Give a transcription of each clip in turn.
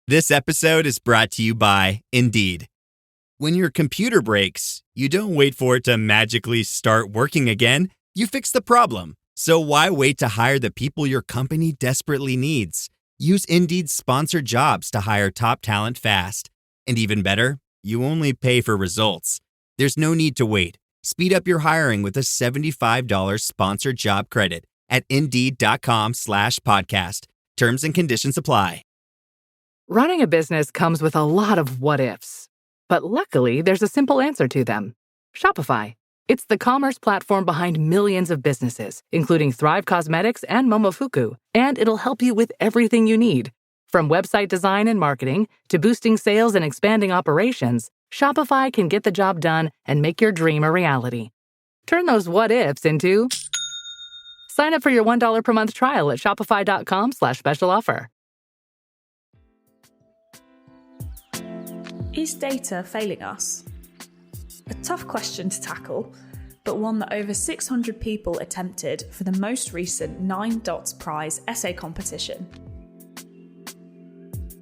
This episode is brought to you by Indeed. When your computer breaks, you don't wait for it to magically start working again. You fix the problem. So why wait to hire the people your company desperately needs? Use Indeed's sponsored jobs to hire top talent fast. And even better, you only pay for results. There's no need to wait. Speed up your hiring with a $75 sponsored job credit at Indeed.com/podcast. Terms and conditions apply. Running a business comes with a lot of what-ifs. But luckily, there's a simple answer to them. Shopify. It's the commerce platform behind millions of businesses, including Thrive Cosmetics and Momofuku. And it'll help you with everything you need. From website design and marketing to boosting sales and expanding operations, Shopify can get the job done and make your dream a reality. Turn those what-ifs into... Sign up for your $1 per month trial at shopify.com/special offer. Is data failing us? A tough question to tackle, but one that over 600 people attempted for the most recent 9 Dots Prize essay competition.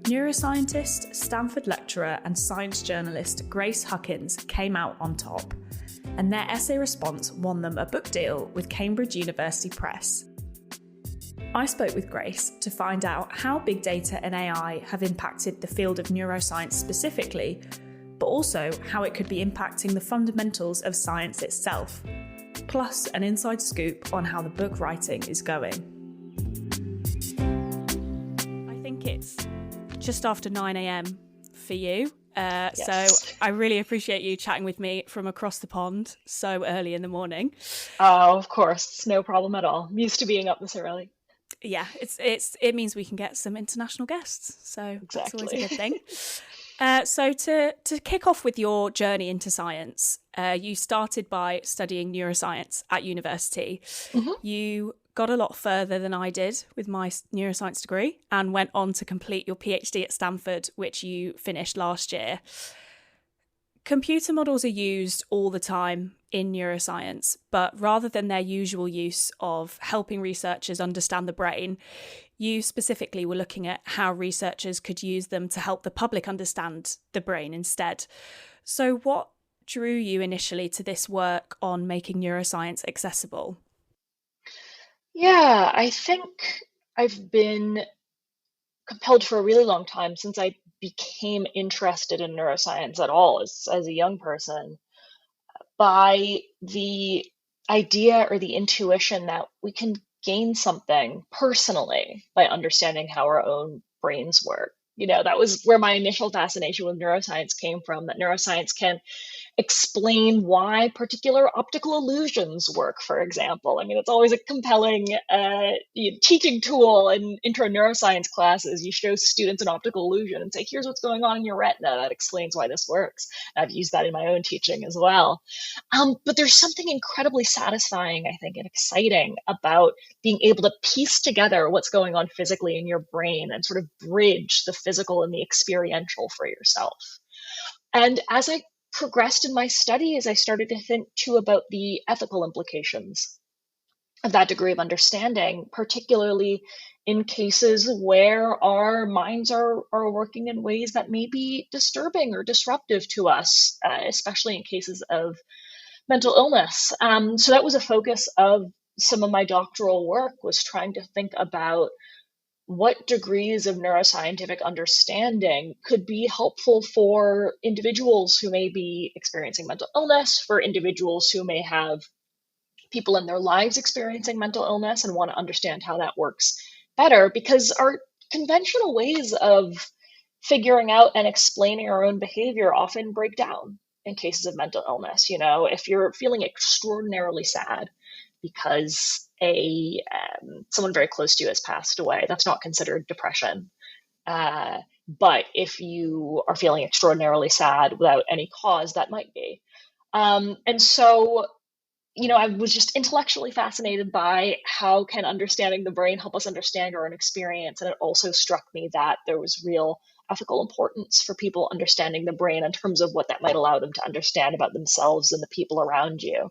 Neuroscientist, Stanford lecturer and science journalist Grace Huckins came out on top, and their essay response won them a book deal with Cambridge University Press. I spoke with Grace to find out how big data and AI have impacted the field of neuroscience specifically, but also how it could be impacting the fundamentals of science itself, plus an inside scoop on how the book writing is going. I think it's just after 9 a.m. for you. Yes. So I really appreciate you chatting with me from across the pond so early in the morning. Oh, of course. It's no problem at all. I'm used to being up this early. Yeah, it means we can get some international guests, so That's always a good thing. So to kick off with your journey into science, you started by studying neuroscience at university. Mm-hmm. You got a lot further than I did with my neuroscience degree and went on to complete your PhD at Stanford, which you finished last year. Computer models are used all the time in neuroscience, but rather than their usual use of helping researchers understand the brain, you specifically were looking at how researchers could use them to help the public understand the brain instead. So what drew you initially to this work on making neuroscience accessible? Yeah, I think I've been compelled for a really long time since I became interested in neuroscience at all as a young person by the idea or the intuition that we can gain something personally by understanding how our own brains work. That was where my initial fascination with neuroscience came from, that neuroscience can explain why particular optical illusions work, for example. I mean, it's always a compelling teaching tool in intro neuroscience classes. You show students an optical illusion and say, here's what's going on in your retina. That explains why this works. I've used that in my own teaching as well. But there's something incredibly satisfying, I think, and exciting about being able to piece together what's going on physically in your brain and sort of bridge the physical and the experiential for yourself. And as I progressed in my studies, I started to think too about the ethical implications of that degree of understanding, particularly in cases where our minds are working in ways that may be disturbing or disruptive to us, especially in cases of mental illness. So that was a focus of some of my doctoral work, was trying to think about what degrees of neuroscientific understanding could be helpful for individuals who may be experiencing mental illness, for individuals who may have people in their lives experiencing mental illness and want to understand how that works better, because our conventional ways of figuring out and explaining our own behavior often break down in cases of mental illness. If you're feeling extraordinarily sad because someone very close to you has passed away, that's not considered depression. But if you are feeling extraordinarily sad without any cause, that might be. And so, I was just intellectually fascinated by how can understanding the brain help us understand our own experience. And it also struck me that there was real ethical importance for people understanding the brain in terms of what that might allow them to understand about themselves and the people around you.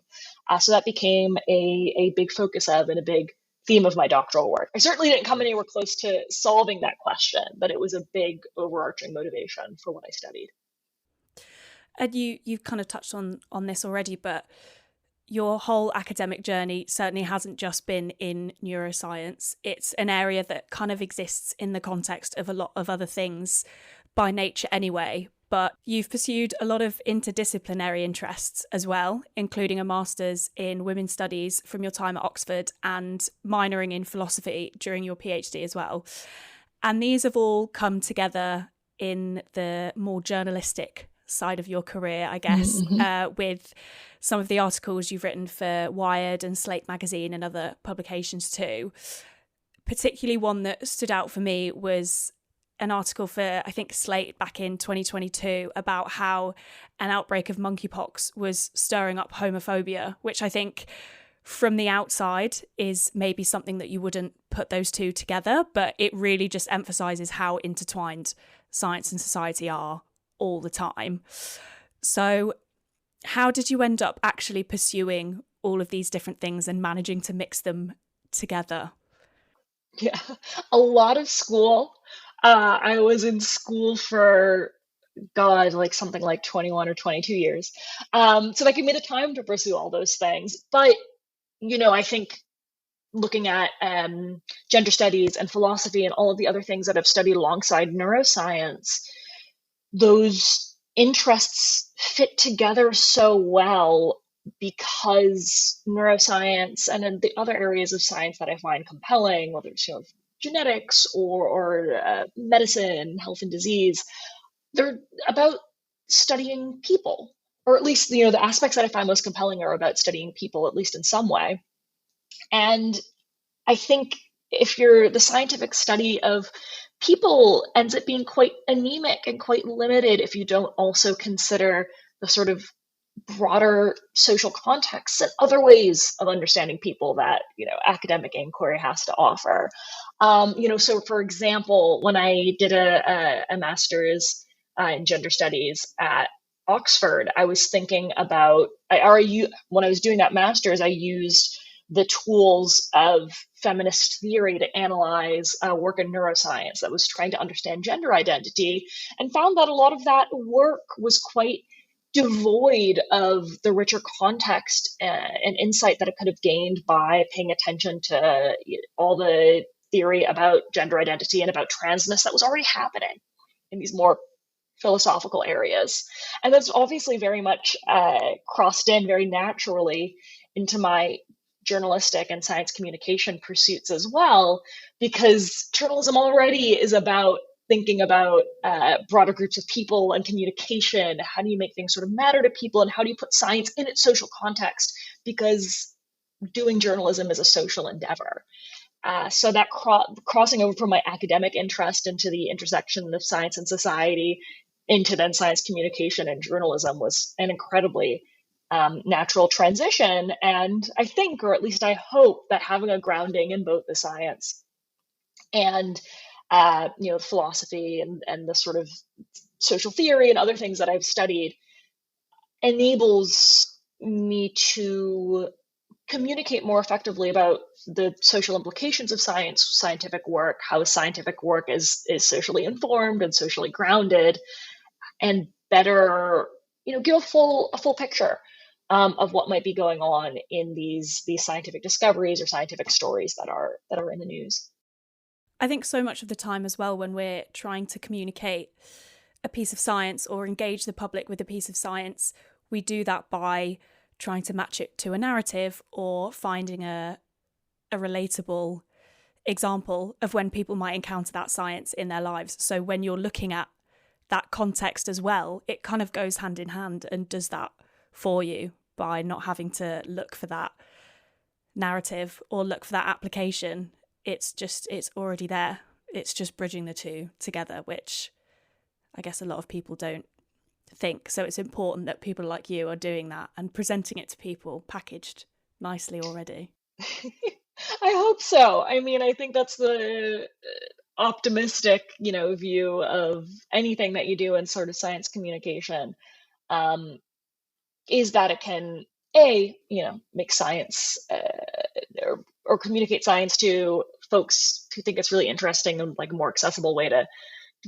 So that became a big focus of and a big theme of my doctoral work. I certainly didn't come anywhere close to solving that question, but it was a big overarching motivation for what I studied. And you've kind of touched on this already, but your whole academic journey certainly hasn't just been in neuroscience. It's an area that kind of exists in the context of a lot of other things by nature anyway. But you've pursued a lot of interdisciplinary interests as well, including a master's in women's studies from your time at Oxford and minoring in philosophy during your PhD as well. And these have all come together in the more journalistic side of your career, I guess, with some of the articles you've written for Wired and Slate magazine and other publications too. Particularly one that stood out for me was an article for, I think, Slate back in 2022 about how an outbreak of monkeypox was stirring up homophobia, which I think from the outside is maybe something that you wouldn't put those two together, but it really just emphasises how intertwined science and society are all the time. So how did you end up actually pursuing all of these different things and managing to mix them together? Yeah, a lot of school. I was in school for, God, like something like 21 or 22 years. So that gave me the time to pursue all those things. But, I think looking at gender studies and philosophy and all of the other things that I've studied alongside neuroscience, those interests fit together so well because neuroscience and then the other areas of science that I find compelling, whether it's genetics or medicine, health and disease, they're about studying people, or at least the aspects that I find most compelling are about studying people, at least in some way. And I think if the scientific study of people ends up being quite anemic and quite limited if you don't also consider the sort of broader social contexts and other ways of understanding people that academic inquiry has to offer. So for example, when I did a master's in gender studies at Oxford, I was thinking about when I was doing that master's, I used the tools of feminist theory to analyze work in neuroscience that was trying to understand gender identity, and found that a lot of that work was quite devoid of the richer context and insight that it could have gained by paying attention to all the theory about gender identity and about transness that was already happening in these more philosophical areas. And that's obviously very much crossed in very naturally into my journalistic and science communication pursuits as well, because journalism already is about thinking about broader groups of people and communication. How do you make things sort of matter to people, and how do you put science in its social context? Because doing journalism is a social endeavor. So that crossing over from my academic interest into the intersection of science and society into then science communication and journalism was an incredibly natural transition. And I think, or at least I hope, that having a grounding in both the science and philosophy and the sort of social theory and other things that I've studied enables me to communicate more effectively about the social implications of scientific work, how scientific work is socially informed and socially grounded, and better, give a full picture of what might be going on in these scientific discoveries or scientific stories that are in the news. I think so much of the time as well, when we're trying to communicate a piece of science or engage the public with a piece of science, we do that by trying to match it to a narrative or finding a relatable example of when people might encounter that science in their lives. So when you're looking at that context as well, it kind of goes hand in hand and does that for you by not having to look for that narrative or look for that application. It's already there. It's just bridging the two together, which I guess a lot of people don't think. So it's important that people like you are doing that and presenting it to people packaged nicely already. I hope so. I mean, I think that's the optimistic, view of anything that you do in sort of science communication, is that it can make science or or communicate science to folks who think it's really interesting and like a more accessible way to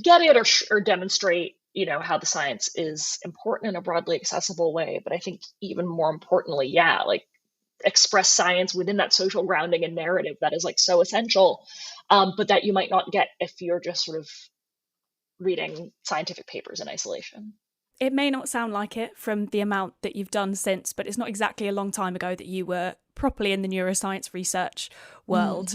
get it, or demonstrate, how the science is important in a broadly accessible way. But I think even more importantly, like express science within that social grounding and narrative that is like so essential, but that you might not get if you're just sort of reading scientific papers in isolation. It may not sound like it from the amount that you've done since, but it's not exactly a long time ago that you were properly in the neuroscience research world.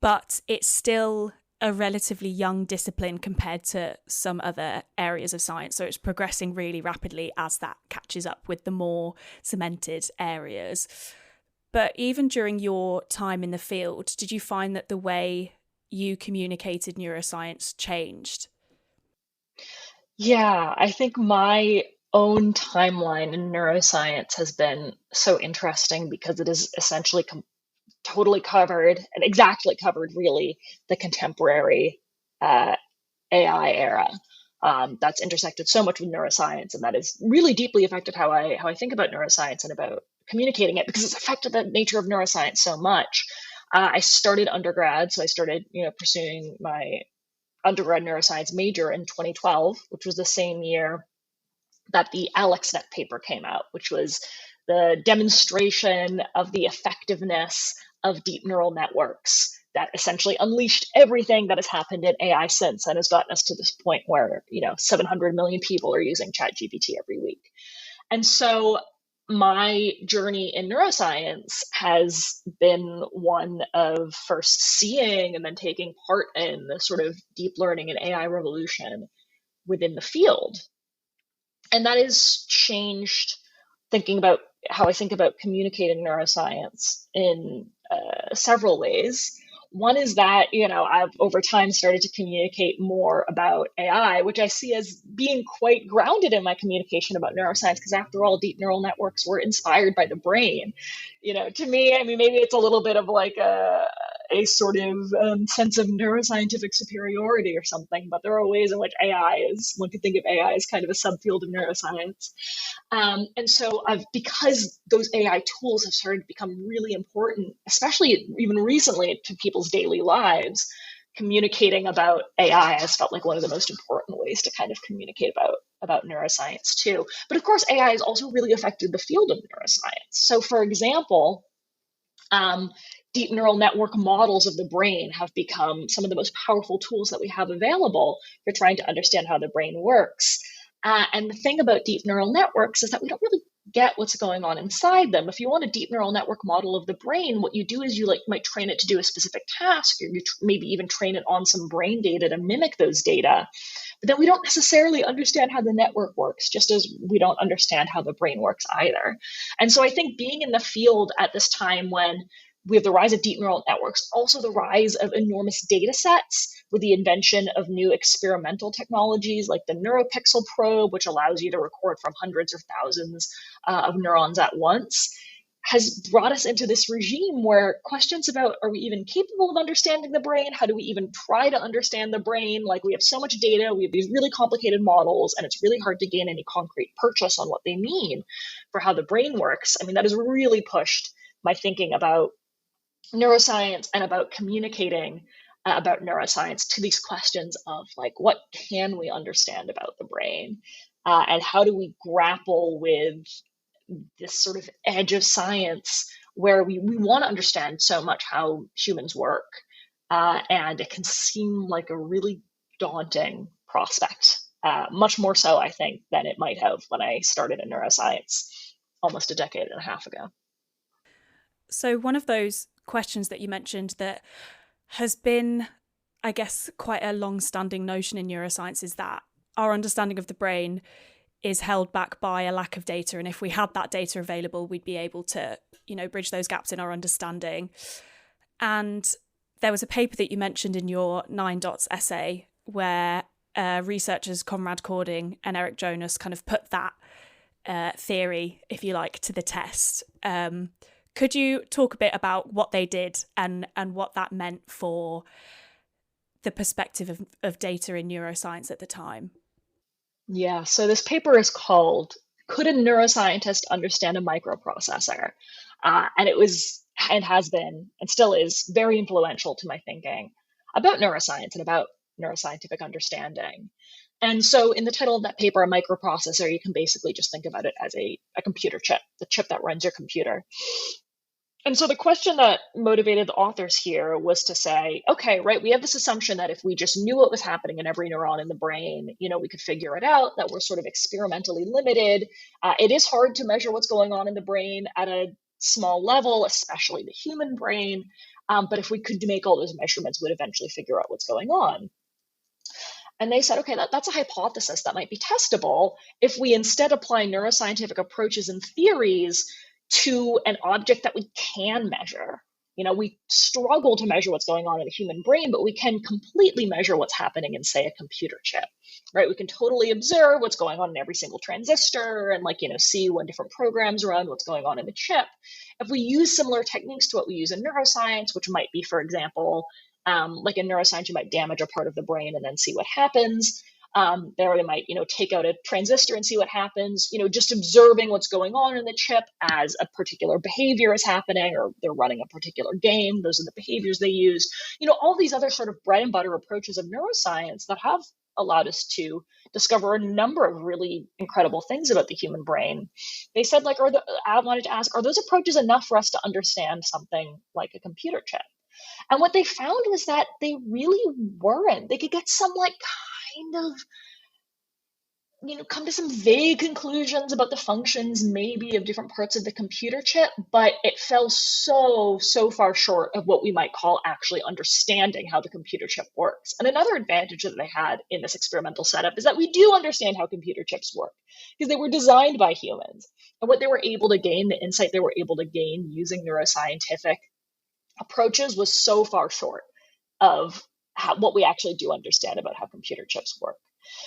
But it's still a relatively young discipline compared to some other areas of science. So it's progressing really rapidly as that catches up with the more cemented areas. But even during your time in the field, did you find that the way you communicated neuroscience changed? Yeah, I think my own timeline in neuroscience has been so interesting because it is essentially totally covered and exactly covered, really, the contemporary AI era. That's intersected so much with neuroscience, and that has really deeply affected how I think about neuroscience and about communicating it, because it's affected the nature of neuroscience so much. I started undergrad, so I started pursuing my undergrad neuroscience major in 2012, which was the same year that the AlexNet paper came out, which was the demonstration of the effectiveness of deep neural networks that essentially unleashed everything that has happened in AI since, and has gotten us to this point where 700 million people are using ChatGPT every week. And so my journey in neuroscience has been one of first seeing and then taking part in the sort of deep learning and AI revolution within the field. And that has changed thinking about how I think about communicating neuroscience in several ways. One is that, I've over time started to communicate more about AI, which I see as being quite grounded in my communication about neuroscience, because after all, deep neural networks were inspired by the brain. To me, I mean, maybe it's a little bit of like a sort of sense of neuroscientific superiority or something, but there are ways in which one could think of AI as kind of a subfield of neuroscience. And so because those AI tools have started to become really important, especially even recently to people's daily lives, communicating about AI has felt like one of the most important ways to kind of communicate about neuroscience too. But of course, AI has also really affected the field of neuroscience. So for example, deep neural network models of the brain have become some of the most powerful tools that we have available for trying to understand how the brain works. And the thing about deep neural networks is that we don't really get what's going on inside them. If you want a deep neural network model of the brain, what you do is you might train it to do a specific task, or you maybe even train it on some brain data to mimic those data. But then we don't necessarily understand how the network works, just as we don't understand how the brain works either. And so I think being in the field at this time when we have the rise of deep neural networks, also the rise of enormous data sets with the invention of new experimental technologies like the neuropixel probe, which allows you to record from hundreds or thousands of neurons at once, has brought us into this regime where questions about, are we even capable of understanding the brain? How do we even try to understand the brain? Like, we have so much data, we have these really complicated models, and it's really hard to gain any concrete purchase on what they mean for how the brain works. I mean, that has really pushed my thinking about neuroscience and about communicating about neuroscience to these questions of like, what can we understand about the brain, and how do we grapple with this sort of edge of science where we want to understand so much how humans work, and it can seem like a really daunting prospect, much more so, I think, than it might have when I started in neuroscience almost a decade and a half ago. So one of those questions that you mentioned that has been, I guess, quite a long-standing notion in neuroscience is that our understanding of the brain is held back by a lack of data. And if we had that data available, we'd be able to, bridge those gaps in our understanding. And there was a paper that you mentioned in your 9 Dots essay where researchers Conrad Cording and Eric Jonas kind of put that theory, if you like, to the test. Could you talk a bit about what they did and what that meant for the perspective of data in neuroscience at the time? Yeah, so this paper is called, "Could a Neuroscientist Understand a Microprocessor?" And it was and has been and still is very influential to my thinking about neuroscience and about neuroscientific understanding. And so in the title of that paper, a microprocessor, you can basically just think about it as a computer chip, the chip that runs your computer. And so the question that motivated the authors here was to say, okay, right, we have this assumption that if we just knew what was happening in every neuron in the brain, we could figure it out, that we're sort of experimentally limited. It is hard to measure what's going on in the brain at a small level, especially the human brain. But if we could make all those measurements, we'd eventually figure out what's going on. And they said, okay, that's a hypothesis that might be testable if we instead apply neuroscientific approaches and theories to an object that we can measure. We struggle to measure what's going on in the human brain, but we can completely measure what's happening in, say, a computer chip, right? We can totally observe what's going on in every single transistor and see when different programs run, what's going on in the chip. If we use similar techniques to what we use in neuroscience, which might be, for example, like in neuroscience, you might damage a part of the brain and then see what happens. There they might, take out a transistor and see what happens, just observing what's going on in the chip as a particular behavior is happening or they're running a particular game. Those are the behaviors they use. All these other sort of bread and butter approaches of neuroscience that have allowed us to discover a number of really incredible things about the human brain. They said, I wanted to ask, are those approaches enough for us to understand something like a computer chip? And what they found was that they really weren't. They could get some kind of, come to some vague conclusions about the functions maybe of different parts of the computer chip, but it fell so far short of what we might call actually understanding how the computer chip works. And another advantage that they had in this experimental setup is that we do understand how computer chips work because they were designed by humans. And what they were able to gain, the insight they were able to gain using neuroscientific approaches was so far short of what we actually do understand about how computer chips work.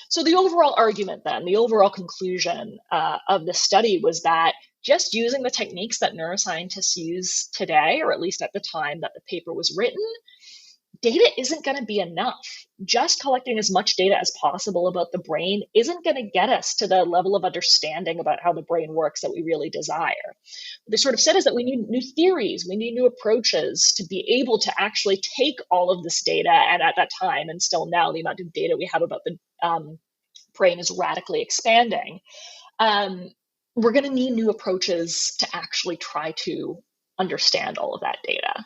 So the overall argument then, the overall conclusion of the study was that just using the techniques that neuroscientists use today, or at least at the time that the paper was written, data isn't going to be enough. Just collecting as much data as possible about the brain isn't going to get us to the level of understanding about how the brain works that we really desire. What they sort of said is that we need new theories, we need new approaches to be able to actually take all of this data, and at that time, and still now, the amount of data we have about the brain is radically expanding. We're going to need new approaches to actually try to understand all of that data.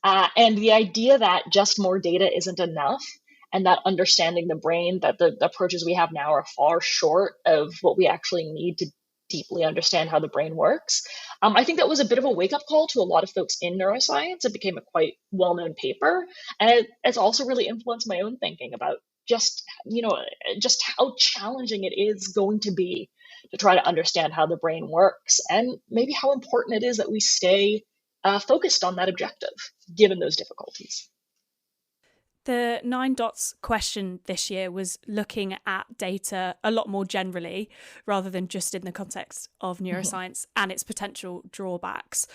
And the idea that just more data isn't enough and that understanding the brain, that the approaches we have now are far short of what we actually need to deeply understand how the brain works. I think that was a bit of a wake-up call to a lot of folks in neuroscience. It became a quite well-known paper. And it's also really influenced my own thinking about just how challenging it is going to be to try to understand how the brain works, and maybe how important it is that we stay focused on that objective, given those difficulties. The 9 Dots question this year was looking at data a lot more generally, rather than just in the context of neuroscience and its potential drawbacks.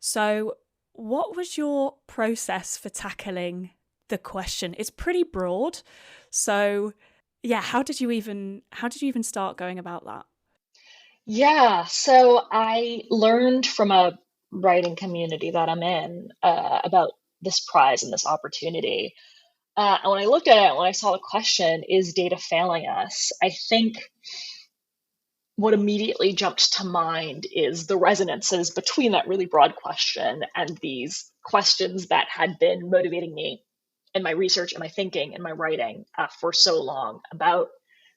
So what was your process for tackling the question? It's pretty broad. So yeah, how did you even start going about that? Yeah, so I learned from a writing community that I'm in about this prize and this opportunity. And when I looked at it, when I saw the question, is data failing us? I think what immediately jumped to mind is the resonances between that really broad question and these questions that had been motivating me in my research and my thinking and my writing for so long, about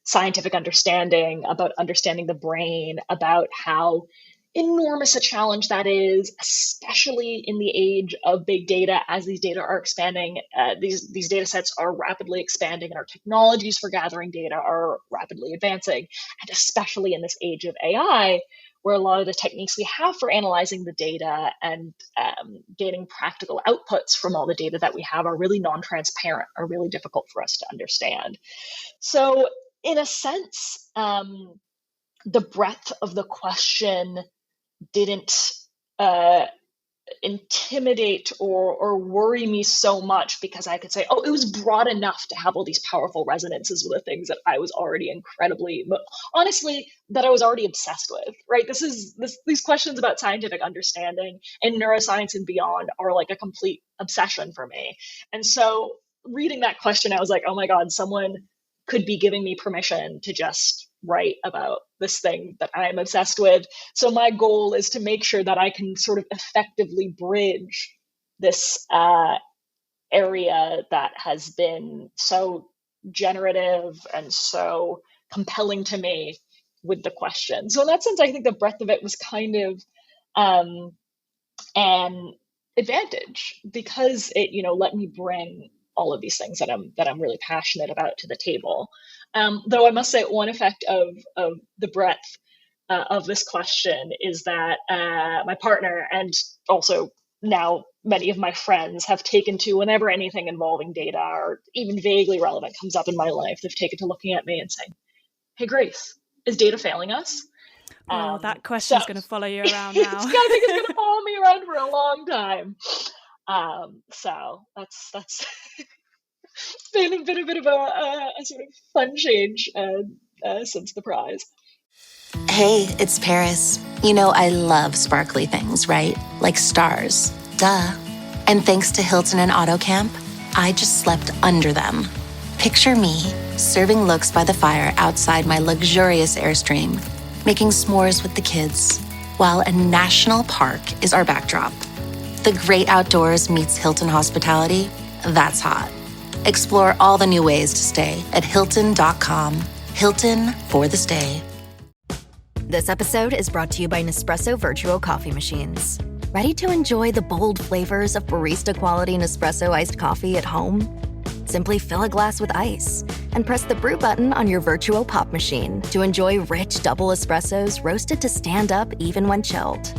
scientific understanding, about understanding the brain, about how enormous a challenge that is, especially in the age of big data. As these data are expanding, these data sets are rapidly expanding, and our technologies for gathering data are rapidly advancing. And especially in this age of AI, where a lot of the techniques we have for analyzing the data and gaining practical outputs from all the data that we have are really non-transparent, are really difficult for us to understand. So in a sense, the breadth of the question didn't intimidate or worry me so much, because I could say, oh, it was broad enough to have all these powerful resonances with the things that I was already honestly, that I was already obsessed with, right? These questions about scientific understanding and neuroscience and beyond are like a complete obsession for me. And so reading that question, I was like, oh my God, someone could be giving me permission to just write about this thing that I'm obsessed with. So my goal is to make sure that I can sort of effectively bridge this area that has been so generative and so compelling to me with the question. So in that sense, I think the breadth of it was kind of an advantage, because it, let me bring all of these things that I'm really passionate about to the table. Though I must say, one effect of the breadth of this question is that my partner, and also now many of my friends, have taken to, whenever anything involving data or even vaguely relevant comes up in my life, they've taken to looking at me and saying, "Hey, Grace, is data failing us?" Oh, that question's going to follow you around now. I think it's going to follow me around for a long time. So that's been a bit of a sort of fun change since the prize. Hey, it's Paris. I love sparkly things, right? Like stars. Duh. And thanks to Hilton and AutoCamp, I just slept under them. Picture me serving looks by the fire outside my luxurious Airstream, making s'mores with the kids, while a national park is our backdrop. The great outdoors meets Hilton hospitality. That's hot. Explore all the new ways to stay at Hilton.com. Hilton for the stay. This episode is brought to you by Nespresso Virtual Coffee Machines. Ready to enjoy the bold flavors of barista-quality Nespresso iced coffee at home? Simply fill a glass with ice and press the brew button on your virtual pop machine to enjoy rich double espressos roasted to stand up even when chilled.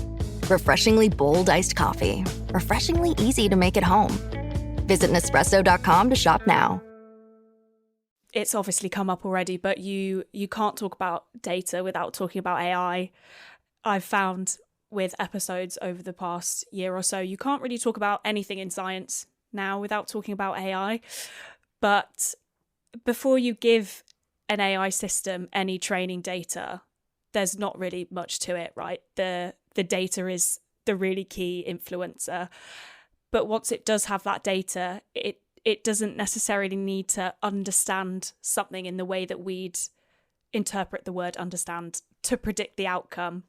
Refreshingly bold iced coffee. Refreshingly easy to make at home. Visit Nespresso.com to shop now. It's obviously come up already, but you can't talk about data without talking about AI. I've found with episodes over the past year or so, you can't really talk about anything in science now without talking about AI. But before you give an AI system any training data, there's not really much to it, right? The data is the really key influencer. But once it does have that data, it doesn't necessarily need to understand something in the way that we'd interpret the word understand to predict the outcome.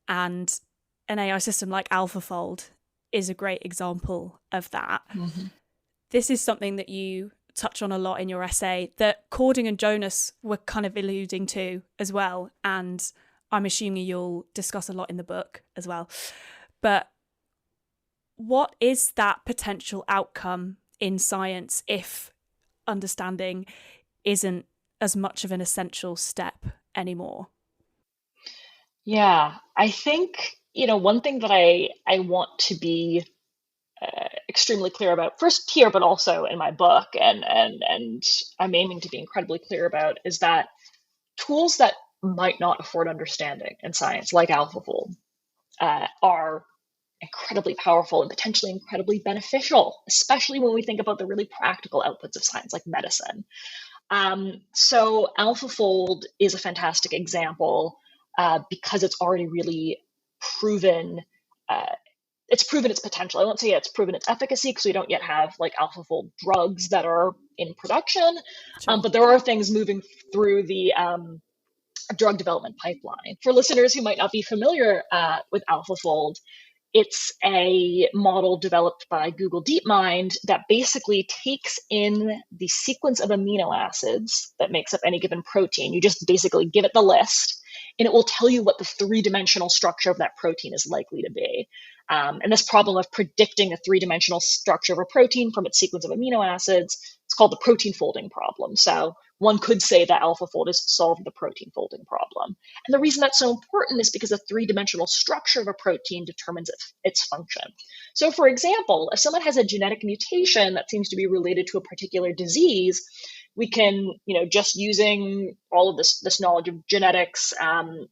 And an AI system like AlphaFold is a great example of that. Mm-hmm. This is something that you touch on a lot in your essay that Cording and Jonas were kind of alluding to as well. And I'm assuming you'll discuss a lot in the book as well. But what is that potential outcome in science if understanding isn't as much of an essential step anymore? Yeah, I think, one thing that I want to be extremely clear about, first here, but also in my book, and I'm aiming to be incredibly clear about, is that tools that might not afford understanding in science, like AlphaFold, are incredibly powerful and potentially incredibly beneficial, especially when we think about the really practical outputs of science, like medicine. So AlphaFold is a fantastic example because it's already really proven its potential. I won't say it's proven its efficacy because we don't yet have like AlphaFold drugs that are in production, sure. But there are things moving through the drug development pipeline. For listeners who might not be familiar with AlphaFold, it's a model developed by Google DeepMind that basically takes in the sequence of amino acids that makes up any given protein. You just basically give it the list, and it will tell you what the three-dimensional structure of that protein is likely to be. And this problem of predicting a three-dimensional structure of a protein from its sequence of amino acids, it's called the protein folding problem. So one could say that AlphaFold is solving the protein folding problem. And the reason that's so important is because the three-dimensional structure of a protein determines its function. So for example, if someone has a genetic mutation that seems to be related to a particular disease, we can, just using all of this knowledge of genetics and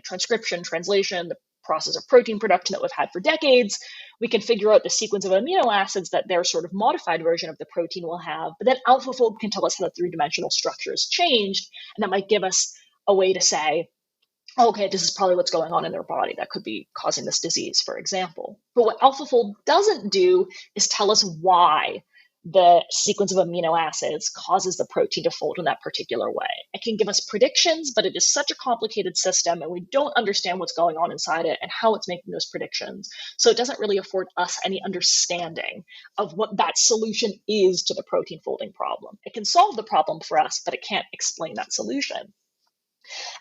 transcription, translation, the process of protein production that we've had for decades. We can figure out the sequence of amino acids that their sort of modified version of the protein will have. But then AlphaFold can tell us how the three-dimensional structure has changed, and that might give us a way to say, okay, this is probably what's going on in their body that could be causing this disease, for example. But what AlphaFold doesn't do is tell us why the sequence of amino acids causes the protein to fold in that particular way. It can give us predictions, but it is such a complicated system, and we don't understand what's going on inside it and how it's making those predictions. So it doesn't really afford us any understanding of what that solution is to the protein folding problem. It can solve the problem for us, but it can't explain that solution.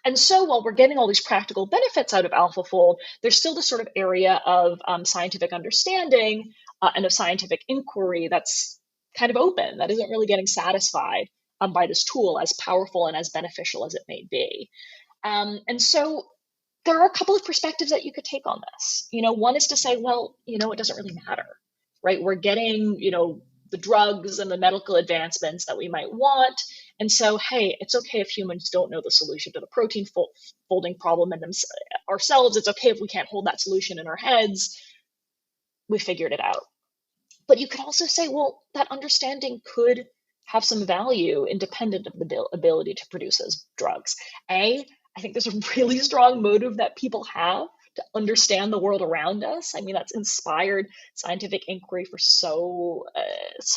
And so while we're getting all these practical benefits out of AlphaFold, there's still this sort of area of scientific understanding and of scientific inquiry that's kind of open, that isn't really getting satisfied by this tool, as powerful and as beneficial as it may be. And so there are a couple of perspectives that you could take on this. One is to say, well, it doesn't really matter, right? We're getting, the drugs and the medical advancements that we might want. And so, hey, it's okay if humans don't know the solution to the protein folding problem in ourselves. It's okay if we can't hold that solution in our heads. We figured it out. But you could also say, well, that understanding could have some value independent of the ability to produce those drugs. I think there's a really strong motive that people have to understand the world around us. I mean, that's inspired scientific inquiry for so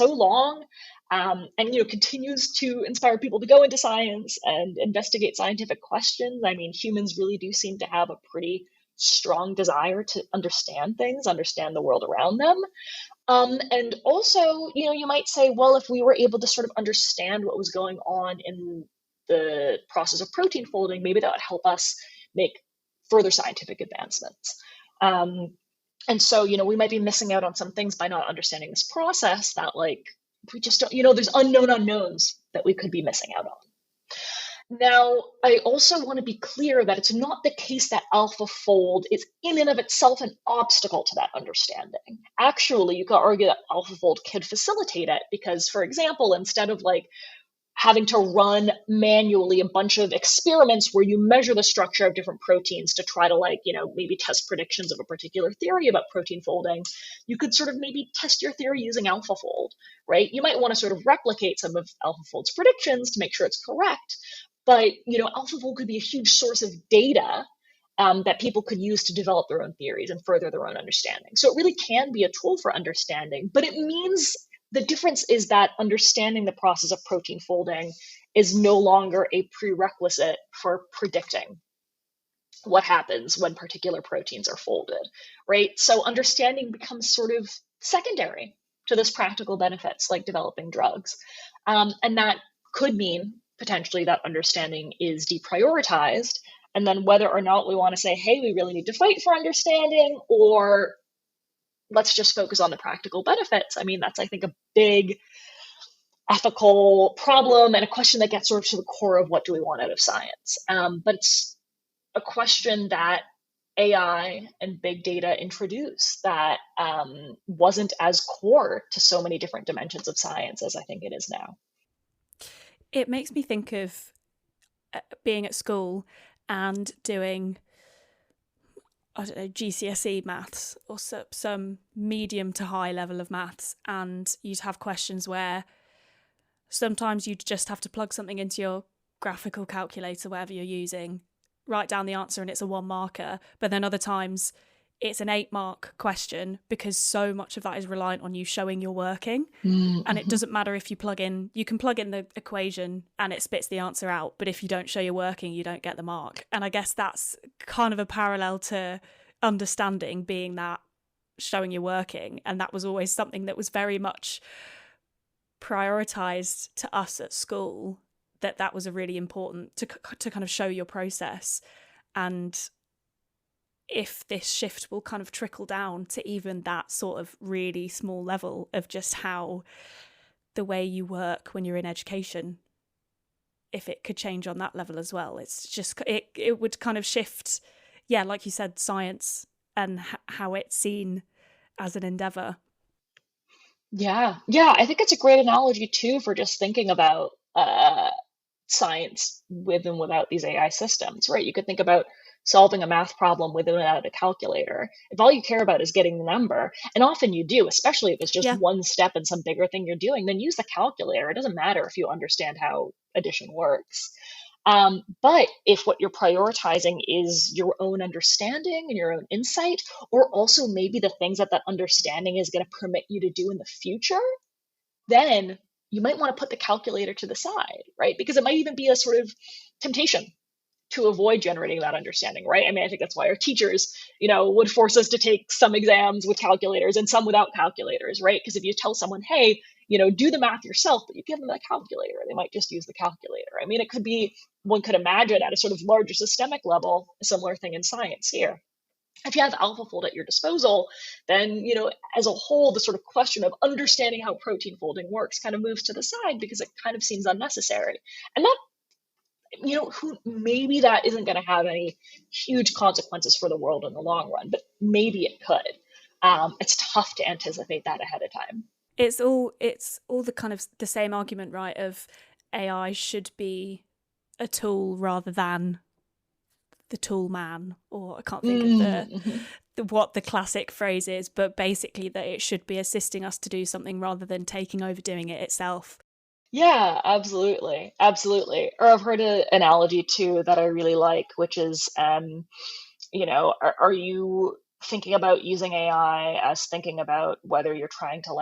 long, and continues to inspire people to go into science and investigate scientific questions. I mean, humans really do seem to have a pretty strong desire to understand things, understand the world around them. And also, you might say, well, if we were able to sort of understand what was going on in the process of protein folding, maybe that would help us make further scientific advancements. And so, we might be missing out on some things by not understanding this process that, we just don't, there's unknown unknowns that we could be missing out on. Now, I also want to be clear that it's not the case that AlphaFold is in and of itself an obstacle to that understanding. Actually, you could argue that AlphaFold could facilitate it because, for example, instead of having to run manually a bunch of experiments where you measure the structure of different proteins to try to maybe test predictions of a particular theory about protein folding, you could sort of maybe test your theory using AlphaFold, right? You might want to sort of replicate some of AlphaFold's predictions to make sure it's correct, but AlphaFold could be a huge source of data that people could use to develop their own theories and further their own understanding. So it really can be a tool for understanding, but it means the difference is that understanding the process of protein folding is no longer a prerequisite for predicting what happens when particular proteins are folded, right? So understanding becomes sort of secondary to those practical benefits like developing drugs. And that could mean potentially that understanding is deprioritized. And then whether or not we want to say, hey, we really need to fight for understanding, or let's just focus on the practical benefits. I mean, that's, I think, a big ethical problem and a question that gets sort of to the core of what do we want out of science. But it's a question that AI and big data introduce that wasn't as core to so many different dimensions of science as I think it is now. It makes me think of being at school and doing, I don't know, GCSE maths or some medium to high level of maths, and you'd have questions where sometimes you'd just have to plug something into your graphical calculator, whatever you're using, write down the answer and it's a 1 marker, but then other times it's an 8 mark question because so much of that is reliant on you showing you're working. Mm-hmm. And it doesn't matter if you can plug in the equation and it spits the answer out, but if you don't show you're working, you don't get the mark. And I guess that's kind of a parallel to understanding being that showing you're working. And that was always something that was very much prioritized to us at school, that was a really important to kind of show your process. And if this shift will kind of trickle down to even that sort of really small level of just how the way you work when you're in education, if it could change on that level as well, it's just, it would kind of shift, yeah, like you said, science and how it's seen as an endeavor. Yeah, I think it's a great analogy too for just thinking about science with and without these AI systems, right? You could think about solving a math problem with and without a calculator. If all you care about is getting the number, and often you do, especially if it's just one step in some bigger thing you're doing, then use the calculator. It doesn't matter if you understand how addition works. But if what you're prioritizing is your own understanding and your own insight, or also maybe the things that that understanding is going to permit you to do in the future, then you might want to put the calculator to the side, right? Because it might even be a sort of temptation to avoid generating that understanding, right? I mean, I think that's why our teachers, would force us to take some exams with calculators and some without calculators, right? Because if you tell someone, hey, do the math yourself, but you give them a calculator, they might just use the calculator. I mean, it could be, one could imagine at a sort of larger systemic level, a similar thing in science here. If you have AlphaFold at your disposal, then, as a whole, the sort of question of understanding how protein folding works kind of moves to the side because it kind of seems unnecessary. And that, maybe that isn't going to have any huge consequences for the world in the long run, but maybe it could. It's tough to anticipate that ahead of time. It's all the kind of the same argument, right? Of AI should be a tool rather than the tool man, or I can't think of what the classic phrase is, but basically that it should be assisting us to do something rather than taking over doing it itself. Yeah, absolutely. Absolutely. Or I've heard an analogy too that I really like, which is, are you thinking about using AI as thinking about whether you're trying to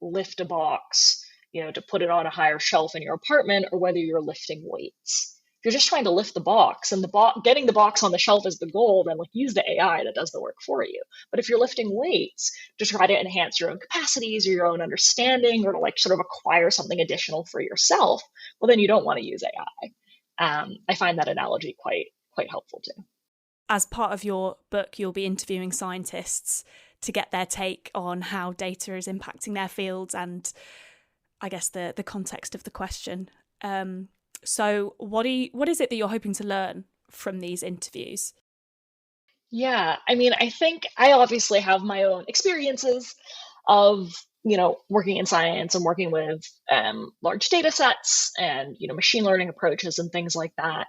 lift a box, to put it on a higher shelf in your apartment, or whether you're lifting weights? If you're just trying to lift the box and getting the box on the shelf is the goal, then use the AI that does the work for you. But if you're lifting weights to try to enhance your own capacities or your own understanding, or to sort of acquire something additional for yourself, well, then you don't want to use AI. I find that analogy quite helpful too. As part of your book, you'll be interviewing scientists to get their take on how data is impacting their fields and, I guess, the context of the question. So what is it that you're hoping to learn from these interviews? Yeah, I mean, I think I obviously have my own experiences of, working in science and working with large data sets and, machine learning approaches and things like that.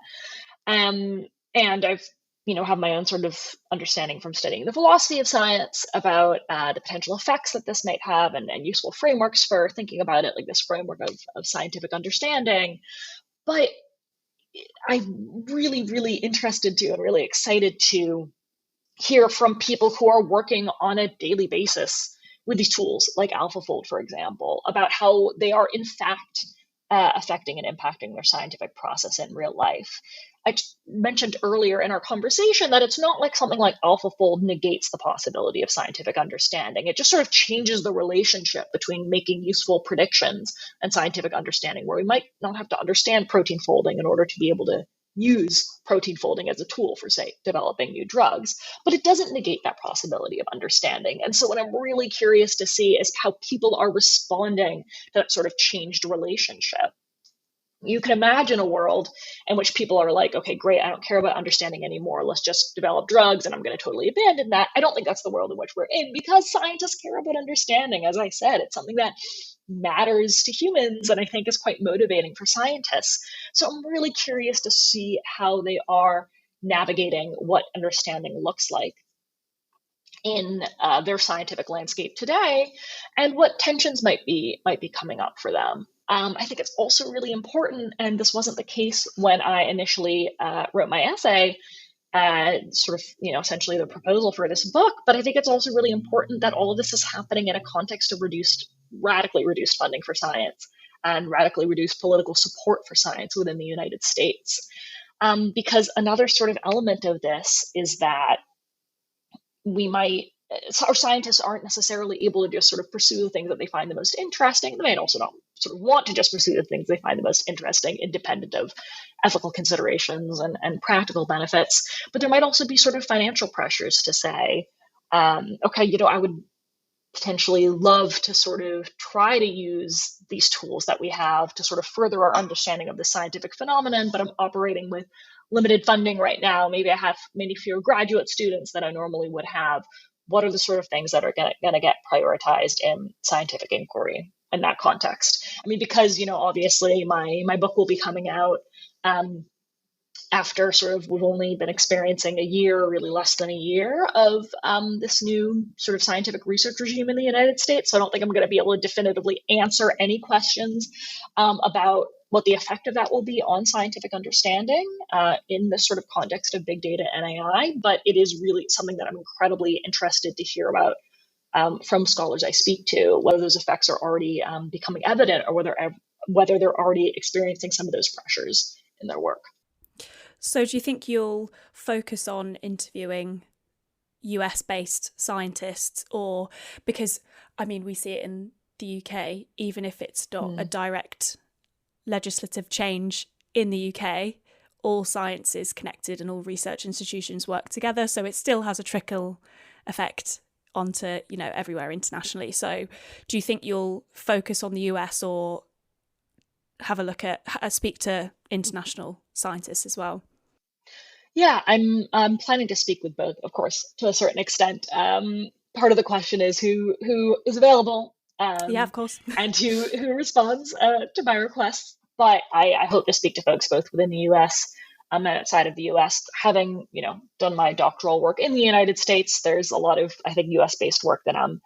And I've, have my own sort of understanding from studying the philosophy of science about the potential effects that this might have, and useful frameworks for thinking about it, like this framework of scientific understanding. But I'm really, really interested to and really excited to hear from people who are working on a daily basis with these tools, like AlphaFold, for example, about how they are in fact affecting and impacting their scientific process in real life. I mentioned earlier in our conversation that it's not like something like AlphaFold negates the possibility of scientific understanding. It just sort of changes the relationship between making useful predictions and scientific understanding, where we might not have to understand protein folding in order to be able to use protein folding as a tool for, say, developing new drugs. But it doesn't negate that possibility of understanding. And so what I'm really curious to see is how people are responding to that sort of changed relationship. You can imagine a world in which people are like, okay, great, I don't care about understanding anymore. Let's just develop drugs and I'm going to totally abandon that. I don't think that's the world in which we're in, because scientists care about understanding. As I said, it's something that matters to humans and I think is quite motivating for scientists. So I'm really curious to see how they are navigating what understanding looks like in their scientific landscape today, and what tensions might be coming up for them. I think it's also really important, and this wasn't the case when I initially wrote my essay, sort of, essentially the proposal for this book, but I think it's also really important that all of this is happening in a context of radically reduced funding for science and radically reduced political support for science within the United States. Because another sort of element of this is that our scientists aren't necessarily able to just sort of pursue the things that they find the most interesting. They might also not sort of want to just pursue the things they find the most interesting, independent of ethical considerations and practical benefits. But there might also be sort of financial pressures to say, okay, I would potentially love to sort of try to use these tools that we have to sort of further our understanding of the scientific phenomenon, but I'm operating with limited funding right now. Maybe I have many fewer graduate students than I normally would have. What are the sort of things that are going to get prioritized in scientific inquiry in that context? I mean, because, obviously my book will be coming out after we've only been experiencing a year, or really less than a year, of this new sort of scientific research regime in the United States. So I don't think I'm going to be able to definitively answer any questions about what the effect of that will be on scientific understanding in this sort of context of big data and AI. But it is really something that I'm incredibly interested to hear about from scholars I speak to, whether those effects are already becoming evident, or whether they're already experiencing some of those pressures in their work. So do you think you'll focus on interviewing US-based scientists, or because, I mean, we see it in the UK, even if it's not a direct legislative change in the UK, all science is connected and all research institutions work together. So it still has a trickle effect onto, everywhere internationally. So do you think you'll focus on the US, or have a look at, speak to international scientists as well? Yeah, I'm planning to speak with both, of course, to a certain extent. Part of the question is who is available. Yeah, of course. And who responds to my requests. But I hope to speak to folks both within the US and outside of the US. Having, done my doctoral work in the United States, there's a lot of, I think, US-based work that I'm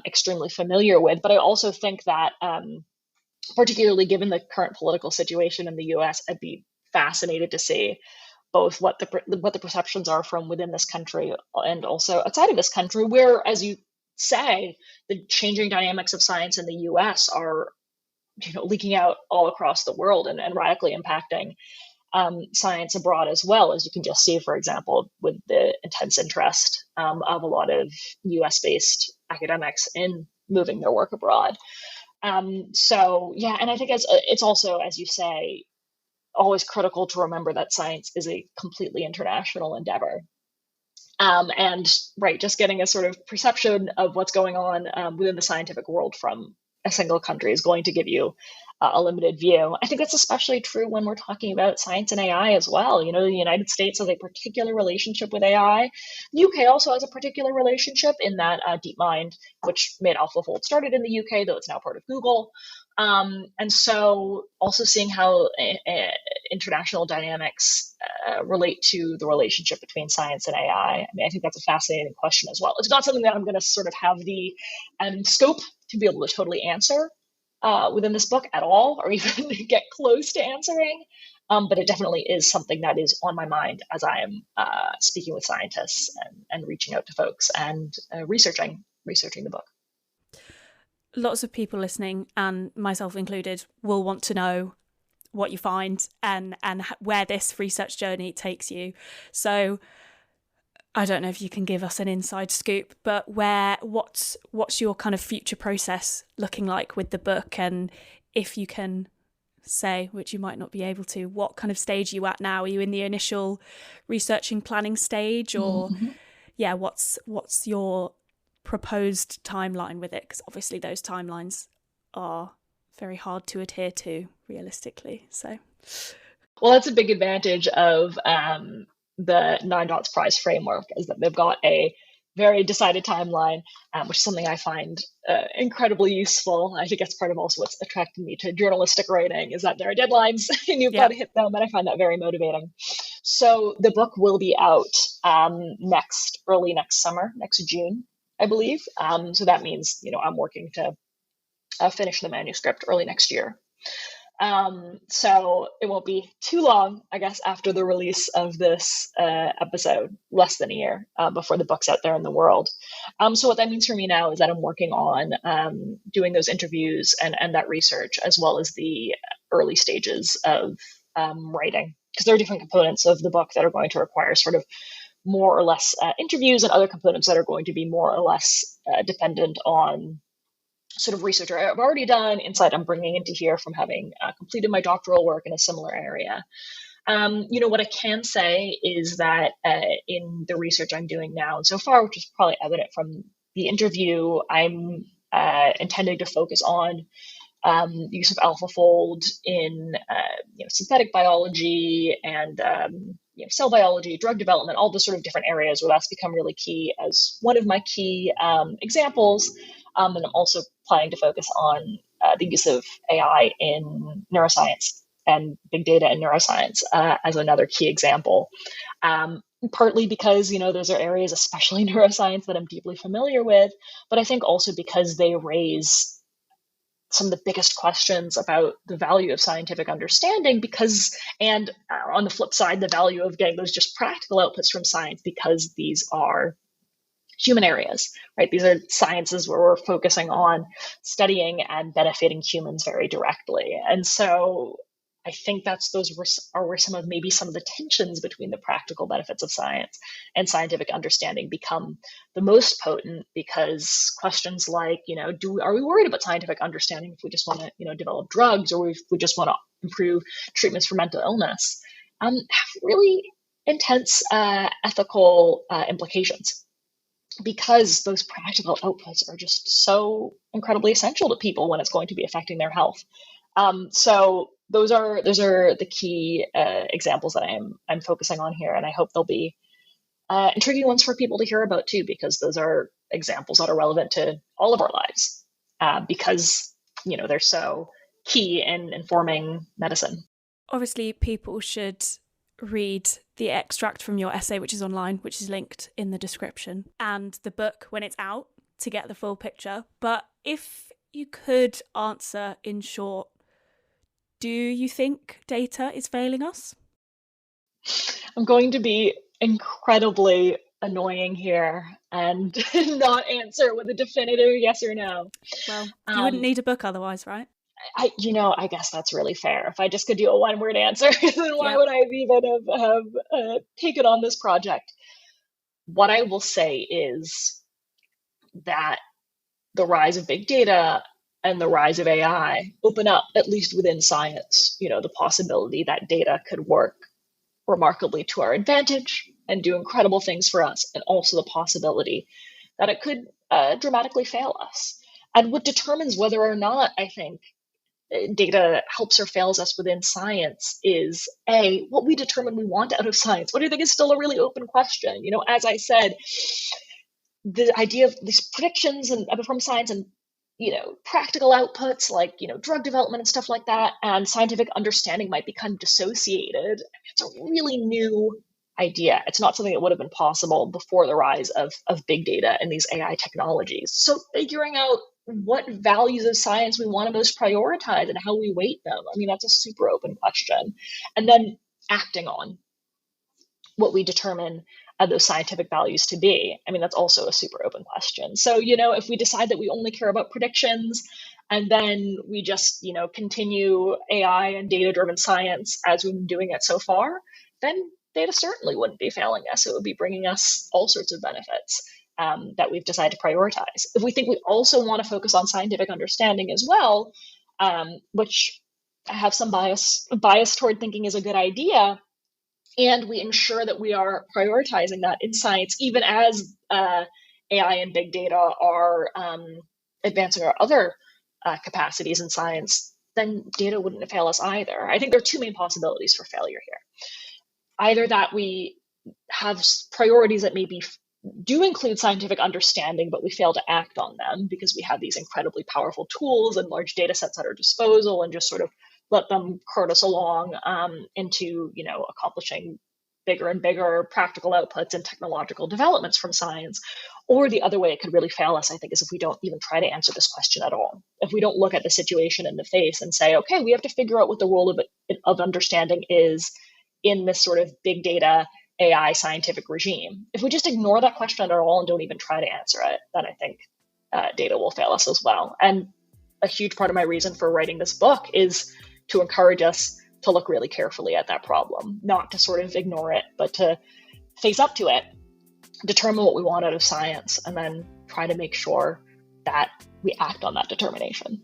extremely familiar with. But I also think that, particularly given the current political situation in the US, I'd be fascinated to see both what the perceptions are from within this country and also outside of this country, where, as you say, the changing dynamics of science in the US are, leaking out all across the world and radically impacting science abroad as well, as you can just see, for example, with the intense interest of a lot of US-based academics in moving their work abroad. So, yeah, and I think it's also, as you say, always critical to remember that science is a completely international endeavor. And just getting a sort of perception of what's going on within the scientific world from a single country is going to give you a limited view. I think that's especially true when we're talking about science and AI as well. The United States has a particular relationship with AI. The UK also has a particular relationship in that DeepMind, which made AlphaFold, started in the UK, though it's now part of Google. And so also seeing how international dynamics relate to the relationship between science and AI. I mean, I think that's a fascinating question as well. It's not something that I'm going to sort of have the scope to be able to totally answer within this book at all, or even get close to answering. But it definitely is something that is on my mind as I am speaking with scientists and reaching out to folks and researching the book. Lots of people listening, and myself included, will want to know what you find and where this research journey takes you. So I don't know if you can give us an inside scoop, but what's your kind of future process looking like with the book? And if you can say, which you might not be able to, what kind of stage are you at now? Are you in the initial researching planning stage, or what's your proposed timeline with it? Because obviously those timelines are very hard to adhere to realistically. So, well, that's a big advantage of the 9 Dots Prize framework, is that they've got a very decided timeline, which is something I find incredibly useful. I think that's part of also what's attracted me to journalistic writing, is that there are deadlines and you've got to hit them, and I find that very motivating. So the book will be out early next summer, next June, I believe. So that means, I'm working to finish the manuscript early next year. So it won't be too long, I guess, after the release of this episode, less than a year before the book's out there in the world. So what that means for me now is that I'm working on doing those interviews and that research, as well as the early stages of writing, because there are different components of the book that are going to require sort of more or less interviews, and other components that are going to be more or less dependent on sort of research I've already done, insight I'm bringing into here from having completed my doctoral work in a similar area. What I can say is that in the research I'm doing now and so far, which is probably evident from the interview, I'm intending to focus on the use of AlphaFold in synthetic biology and cell biology, drug development, all the sort of different areas where that's become really key as one of my key examples. And I'm also planning to focus on the use of AI in neuroscience and big data and neuroscience as another key example. Partly because, those are areas, especially neuroscience, that I'm deeply familiar with, but I think also because they raise some of the biggest questions about the value of scientific understanding and on the flip side, the value of getting those just practical outputs from science, because these are human areas, right? These are sciences where we're focusing on studying and benefiting humans very directly. And so I think those were some of the tensions between the practical benefits of science and scientific understanding become the most potent, because questions like, are we worried about scientific understanding if we just want to, develop drugs, or if we just want to improve treatments for mental illness, have really intense ethical implications, because those practical outputs are just so incredibly essential to people when it's going to be affecting their health. So those are the key examples that I'm focusing on here, and I hope they'll be intriguing ones for people to hear about too, because those are examples that are relevant to all of our lives, because they're so key in informing medicine. Obviously, people should read the extract from your essay, which is online, which is linked in the description, and the book when it's out to get the full picture. But if you could answer in short, do you think data is failing us? I'm going to be incredibly annoying here and not answer with a definitive yes or no. Well, you wouldn't need a book otherwise, right? I guess that's really fair. If I just could do a one-word answer, then why would I even have taken on this project? What I will say is that the rise of big data and the rise of AI open up, at least within science, the possibility that data could work remarkably to our advantage and do incredible things for us, and also the possibility that it could dramatically fail us. And what determines whether or not, I think, data helps or fails us within science is what we determine we want out of science. What I think is still a really open question. As I said, the idea of these predictions and from science and practical outputs like drug development and stuff like that, and scientific understanding might become dissociated. It's a really new idea. It's not something that would have been possible before the rise of big data and these AI technologies. So figuring out what values of science we want to most prioritize and how we weight them, that's a super open question. And then acting on what we determine those scientific values to be, that's also a super open question. So, if we decide that we only care about predictions, and then we just, continue AI and data-driven science as we've been doing it so far, then data certainly wouldn't be failing us. It would be bringing us all sorts of benefits that we've decided to prioritize. If we think we also want to focus on scientific understanding as well, which I have some bias toward thinking is a good idea, and we ensure that we are prioritizing that in science, even as AI and big data are advancing our other capacities in science, then data wouldn't fail us either. I think there are two main possibilities for failure here. Either that we have priorities that maybe do include scientific understanding, but we fail to act on them because we have these incredibly powerful tools and large data sets at our disposal, and just sort of let them cart us along into, accomplishing bigger and bigger practical outputs and technological developments from science. Or the other way it could really fail us, I think, is if we don't even try to answer this question at all. If we don't look at the situation in the face and say, okay, we have to figure out what the role of understanding is in this sort of big data AI scientific regime. If we just ignore that question at all and don't even try to answer it, then I think data will fail us as well. And a huge part of my reason for writing this book is to encourage us to look really carefully at that problem, not to sort of ignore it, but to face up to it, determine what we want out of science, and then try to make sure that we act on that determination.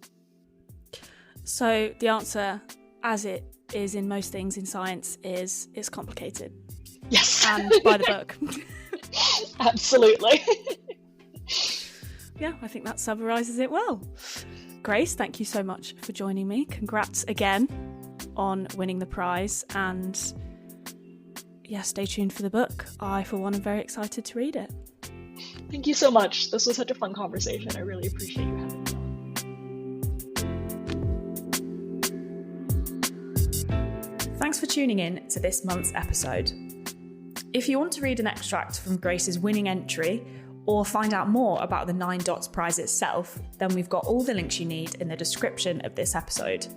So the answer, as it is in most things in science, is it's complicated. Yes. And by the book. Absolutely. Yeah, I think that summarizes it well. Grace, thank you so much for joining me. Congrats again on winning the prize, and stay tuned for the book. I, for one, am very excited to read it. Thank you so much. This was such a fun conversation. I really appreciate you having me on. Thanks for tuning in to this month's episode. If you want to read an extract from Grace's winning entry or find out more about the 9 Dots prize itself, then we've got all the links you need in the description of this episode.